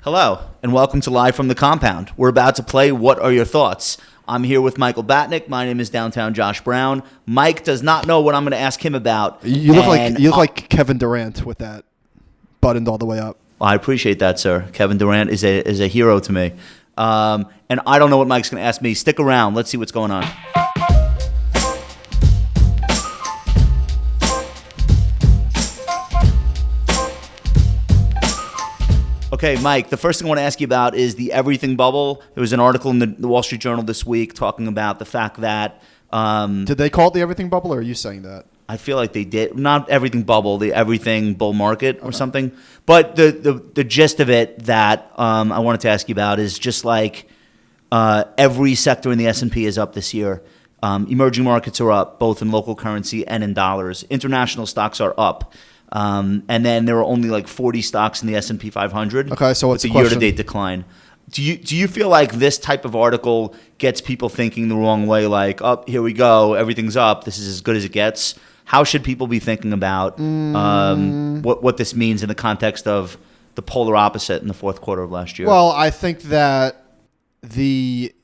Hello, and welcome to Live from the Compound. We're about to play What Are Your Thoughts? I'm here with Michael Batnick. My name is Downtown Josh Brown. Mike does not know what I'm going to ask him about. You look like Kevin Durant with that buttoned all the way up. Well, I appreciate that, sir. Kevin Durant is a hero to me. And I don't know what Mike's going to ask me. Stick around. Let's see what's going on. Okay, Mike, the first thing I want to ask you about is the everything bubble. There was an article in the Wall Street Journal this week talking about the fact that... Did they call it the everything bubble, or are you saying that? I feel like they did. Not everything bubble, the everything bull market or something. But the gist of it that I wanted to ask you about is just like every sector in the S&P is up this year. Emerging markets are up, both in local currency and in dollars. International stocks are up. And then there are only like 40 stocks in the S&P 500. Okay, so what's the the question? year-to-date decline. Do you feel like this type of article gets people thinking the wrong way? Like, oh, here we go, everything's up. This is as good as it gets. How should people be thinking about what this means in the context of the polar opposite in the fourth quarter of last year? Well, I think that the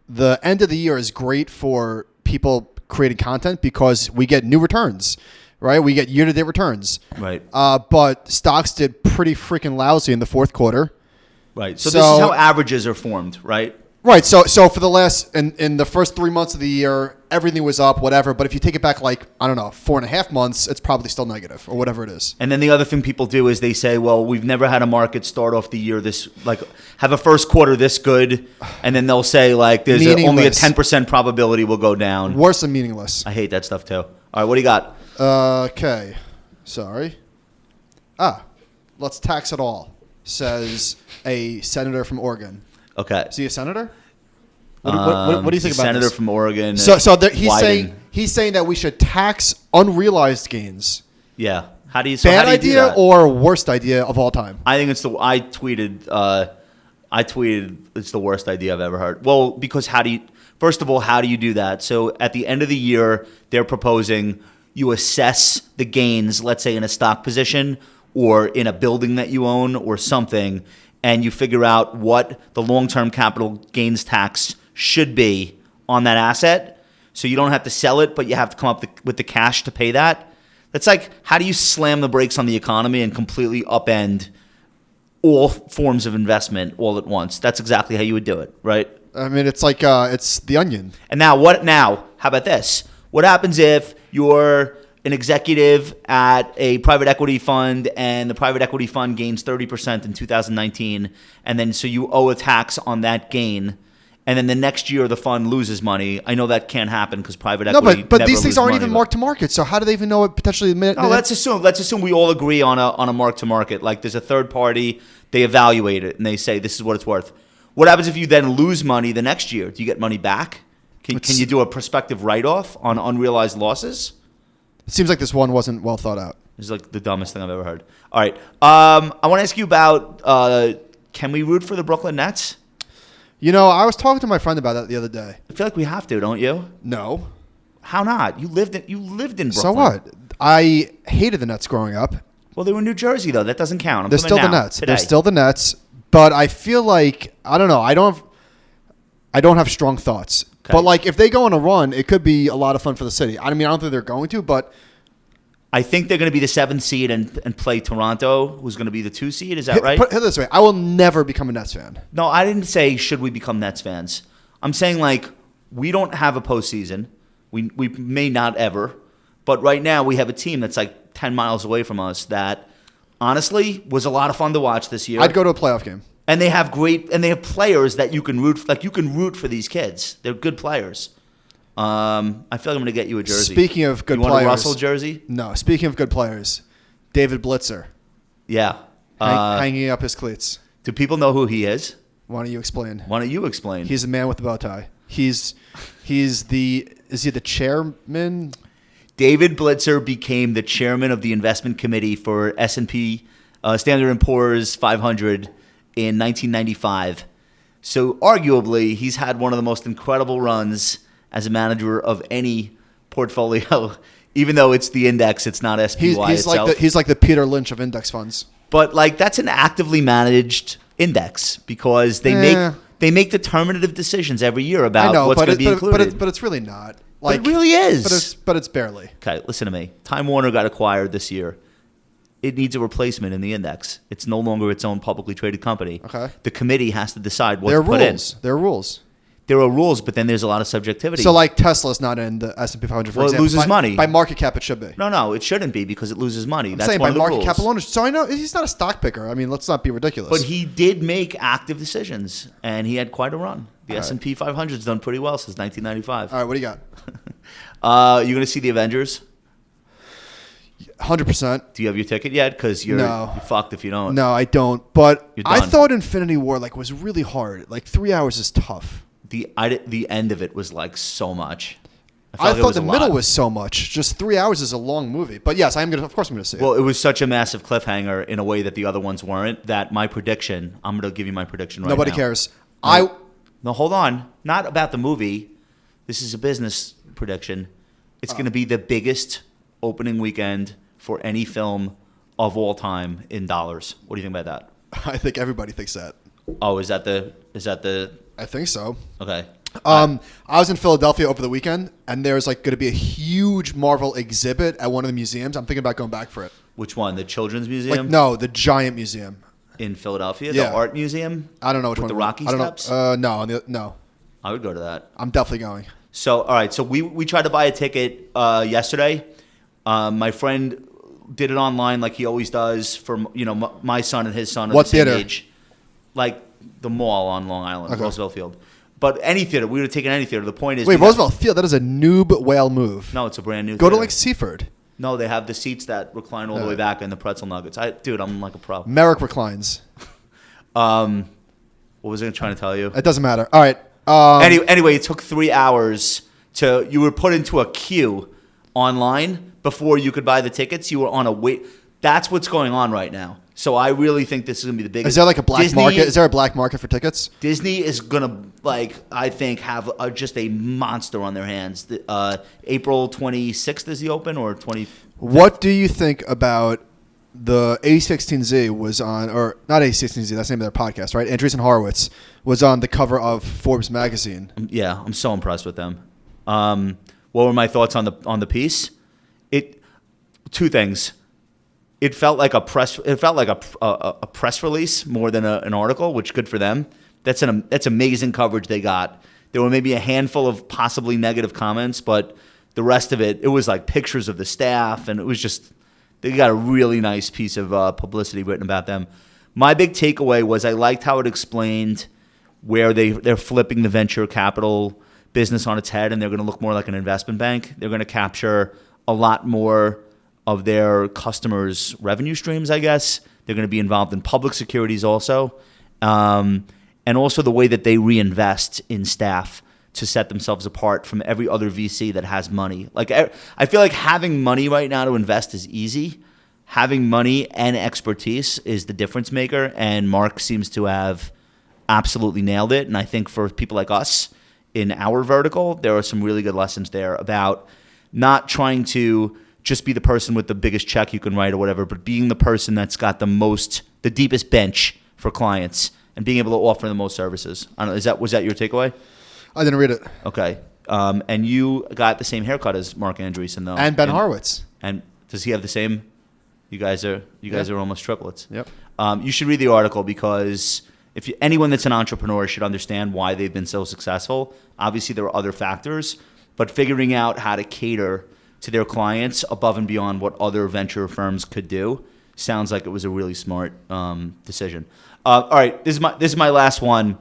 end of the year is great for people creating content because we get new returns. Right, we get year-to-date returns. Right. But stocks did pretty freaking lousy in the fourth quarter. Right. So this is how averages are formed, right? Right. So for the last in the first 3 months of the year, everything was up, whatever. But if you take it back, like, I don't know, 4.5 months, it's probably still negative or whatever it is. And then the other thing people do is they say, well, we've never had a market start off the year this, like, have a first quarter this good, and then they'll say, like, there's only a 10% probability we'll go down. Worse than meaningless. I hate that stuff too. All right, what do you got? Okay. Sorry. Let's tax it all, says a senator from Oregon. Okay. Is he a senator? What do you think about senator this? from Oregon. So he's saying that we should tax unrealized gains. Yeah. How do you? Bad idea or worst idea of all time? I think it's I tweeted it's the worst idea I've ever heard. Well, because first of all, how do you do that? So at the end of the year, they're proposing you assess the gains, let's say in a stock position or in a building that you own or something, and you figure out what the long-term capital gains tax should be on that asset. So you don't have to sell it, but you have to come up with the cash to pay that. That's like, how do you slam the brakes on the economy and completely upend all forms of investment all at once? That's exactly how you would do it, right? I mean, it's like it's the onion. And now, how about this? What happens if you're an executive at a private equity fund and the private equity fund gains 30% in 2019, and then so you owe a tax on that gain, and then the next year the fund loses money? I know that can't happen because private equity. No, but these things aren't even marked to market. So how do they even know it potentially? No, let's assume we all agree on a mark to market. Like there's a third party, they evaluate it and they say this is what it's worth. What happens if you then lose money the next year? Do you get money back? Can you do a prospective write-off on unrealized losses? It seems like this one wasn't well thought out. This is like the dumbest thing I've ever heard. All right. I want to ask you about can we root for the Brooklyn Nets? You know, I was talking to my friend about that the other day. I feel like we have to, don't you? No. How not? You lived in Brooklyn. So what? I hated the Nets growing up. Well, they were in New Jersey, though. That doesn't count. They're still the Nets. They're still the Nets. But I feel like, I don't know. I don't have strong thoughts. Okay. But like if they go on a run, it could be a lot of fun for the city. I mean, I don't think they're going to, but I think they're going to be the 7th seed and play Toronto, who's going to be the 2 seed. Is that right? Put it this way. I will never become a Nets fan. No, I didn't say should we become Nets fans. I'm saying like we don't have a postseason. We may not ever. But right now we have a team that's like 10 miles away from us that honestly was a lot of fun to watch this year. I'd go to a playoff game. And they have players that you can root. Like you can root for these kids. They're good players. I feel like I'm going to get you a jersey. Speaking of good players, you want a Russell jersey? No. Speaking of good players, David Blitzer. Yeah, hanging up his cleats. Do people know who he is? Why don't you explain? He's a man with the bow tie. Is he the chairman? David Blitzer became the chairman of the investment committee for S&P Standard & Poor's 500 in 1995. So arguably, he's had one of the most incredible runs as a manager of any portfolio. Even though it's the index, it's not SPY he's itself. He's like the Peter Lynch of index funds. But like that's an actively managed index because they make determinative decisions every year about what's going to be included. But it's really not. Like, but it really is. But it's barely. Okay, listen to me. Time Warner got acquired this year. It needs a replacement in the index. It's no longer its own publicly traded company. Okay. The committee has to decide what to put in. There are rules. There are rules, but then there's a lot of subjectivity. So, like Tesla's not in the S&P 500, for example. It loses money. By market cap, it should be. No, it shouldn't be because it loses money. I'm That's saying one by of the market rules. cap alone. So I know he's not a stock picker. I mean, let's not be ridiculous. But he did make active decisions, and he had quite a run. The S&P 500 has done pretty well since 1995. All right, what do you got? You going to see the Avengers? 100%. Do you have your ticket yet? Because you're fucked if you don't. No, I don't. But You're I done. thought Infinity War was really hard. 3 hours is tough. The end of it was like so much. I thought the middle was so much. Just 3 hours is a long movie. But yes, of course I'm going to see it. Well, it was such a massive cliffhanger in a way that the other ones weren't. That my prediction, I'm going to give you my prediction right now. Nobody cares. No, hold on. Not about the movie. This is a business prediction. It's going to be the biggest opening weekend for any film of all time in dollars. What do you think about that? I think everybody thinks that. Oh, is that the? I think so. Okay. I was in Philadelphia over the weekend, and there's going to be a huge Marvel exhibit at one of the museums. I'm thinking about going back for it. Which one? The Children's Museum? No, the giant museum in Philadelphia. Yeah. The Art Museum. I don't know which with one. The Rocky I don't Steps. Know. No. I would go to that. I'm definitely going. So all right. So we tried to buy a ticket yesterday. My friend did it online like he always does for my son and his son. What the same theater? Age. Like the mall on Long Island, Okay. Roosevelt Field. But any theater, we would have taken any theater. The point is, Wait, Roosevelt Field? That is a noob whale move. No, it's a brand new. Go theater. to Seaford. No, they have the seats that recline all the way back and the pretzel nuggets. Dude, I'm like a pro. Merrick reclines. What was I trying to tell you? It doesn't matter. All right. Anyway, it took 3 hours you were put into a queue online before you could buy the tickets. You were on a wait. That's what's going on right now. So I really think this is going to be the biggest. Is there a black market? Is there a black market for tickets? Disney is going to, I think, have just a monster on their hands. April 26th is the open or 20th? What do you think about the A16Z was on, or not A16Z, that's the name of their podcast, right? Andreessen Horowitz was on the cover of Forbes magazine. Yeah, I'm so impressed with them. What were my thoughts on the piece? Two things. It felt like a press release more than an article, which good for them. That's amazing coverage they got. There were maybe a handful of possibly negative comments, but the rest of it was like pictures of the staff, and it was just they got a really nice piece of publicity written about them. My big takeaway was I liked how it explained where they're flipping the venture capital business on its head, and they're going to look more like an investment bank. They're going to capture a lot more of their customers' revenue streams, I guess. They're going to be involved in public securities also. And also the way that they reinvest in staff to set themselves apart from every other VC that has money. I feel like having money right now to invest is easy. Having money and expertise is the difference maker, and Mark seems to have absolutely nailed it. And I think for people like us in our vertical, there are some really good lessons there about not trying to just be the person with the biggest check you can write or whatever, but being the person that's got the deepest bench for clients and being able to offer the most services. I don't know, was that your takeaway? I didn't read it. Okay. And you got the same haircut as Mark Andreessen, though. And Ben Horowitz. And does he have the same? You guys are almost triplets. Yep. You should read the article because anyone that's an entrepreneur should understand why they've been so successful. Obviously, there are other factors, but figuring out how to cater to their clients above and beyond what other venture firms could do sounds like it was a really smart decision. All right, this is my last one.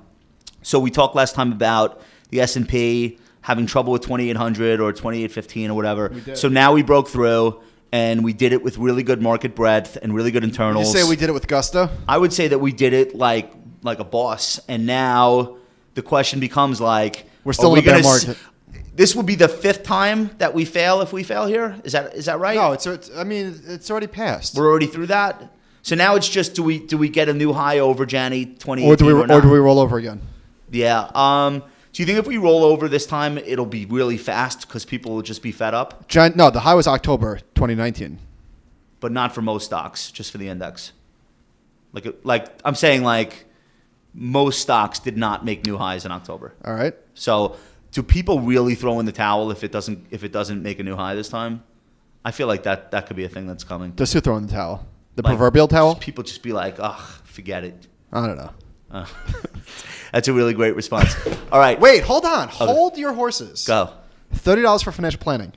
So we talked last time about the S&P having trouble with 2,800 or 2,815 or whatever. We did. So now we broke through, and we did it with really good market breadth and really good internals. Did you say we did it with gusto? I would say that we did it like a boss. And now the question becomes we're still in a bear market. This will be the 5th time that we fail if we fail here. Is that right? No, it's already passed. We're already through that. So now it's just do we get a new high over January 2018 or do we roll over again? Yeah. Do you think if we roll over this time, it'll be really fast because people will just be fed up? No, the high was October 2019. But not for most stocks, just for the index. Like I'm saying, like most stocks did not make new highs in October. All right. So do people really throw in the towel if it doesn't make a new high this time? I feel like that could be a thing that's coming. Just who throw in the towel? The Like, proverbial towel? People just be like, ugh, forget it. I don't know. That's a really great response. All right. Wait, hold on. Hold your horses. Go. $30 for financial planning.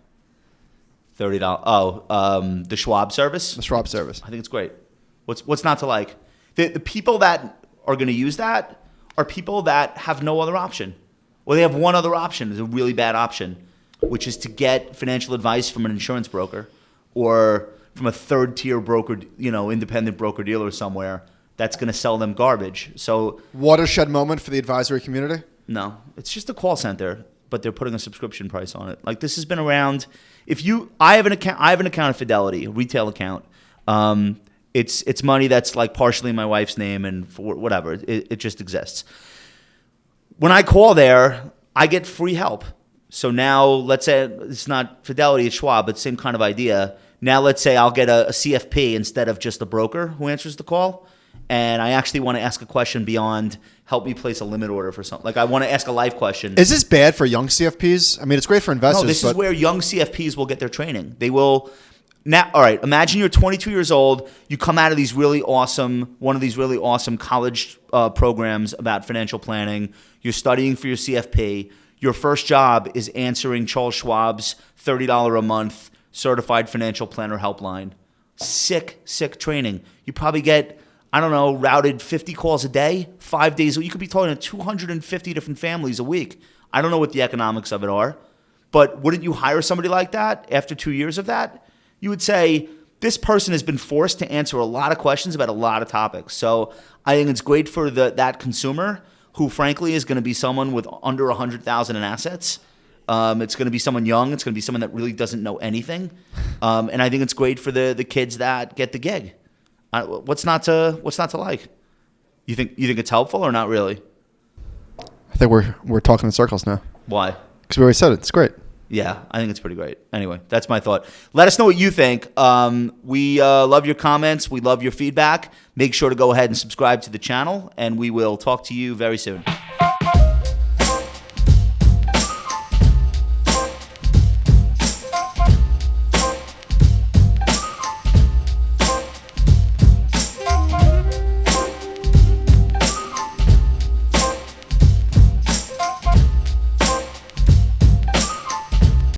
$30. Oh, the Schwab service? The Schwab service. I think it's great. What's not to like? The people that are going to use that are people that have no other option. Or they have one other option. It's a really bad option, which is to get financial advice from an insurance broker or from a third-tier broker, independent broker-dealer somewhere that's going to sell them garbage. So watershed moment for the advisory community? No. It's just a call center, but they're putting a subscription price on it. Like, this has been around. I have an account at Fidelity, a retail account. It's money that's like partially in my wife's name and for whatever. It just exists. When I call there, I get free help. So now, let's say it's not Fidelity, it's Schwab, but same kind of idea. Now, let's say I'll get a CFP instead of just a broker who answers the call. And I actually want to ask a question beyond help me place a limit order for something. Like, I want to ask a life question. Is this bad for young CFPs? I mean, it's great for investors. No, this is where young CFPs will get their training. They will. Now, all right, imagine you're 22 years old. You come out of one of these really awesome college programs about financial planning. You're studying for your CFP. Your first job is answering Charles Schwab's $30 a month certified financial planner helpline. Sick training. You probably get, I don't know, routed 50 calls a day, 5 days. You could be talking to 250 different families a week. I don't know what the economics of it are, but wouldn't you hire somebody like that after 2 years of that? You would say, this person has been forced to answer a lot of questions about a lot of topics. So I think it's great for that consumer who, frankly, is going to be someone with under $100,000 in assets. It's going to be someone young. It's going to be someone that really doesn't know anything. And I think it's great for the kids that get the gig. What's not to like? You think it's helpful or not really? I think we're talking in circles now. Why? Because we already said it. It's great. Yeah, I think it's pretty great. Anyway, that's my thought. Let us know what you think. We love your comments. We love your feedback. Make sure to go ahead and subscribe to the channel, and we will talk to you very soon.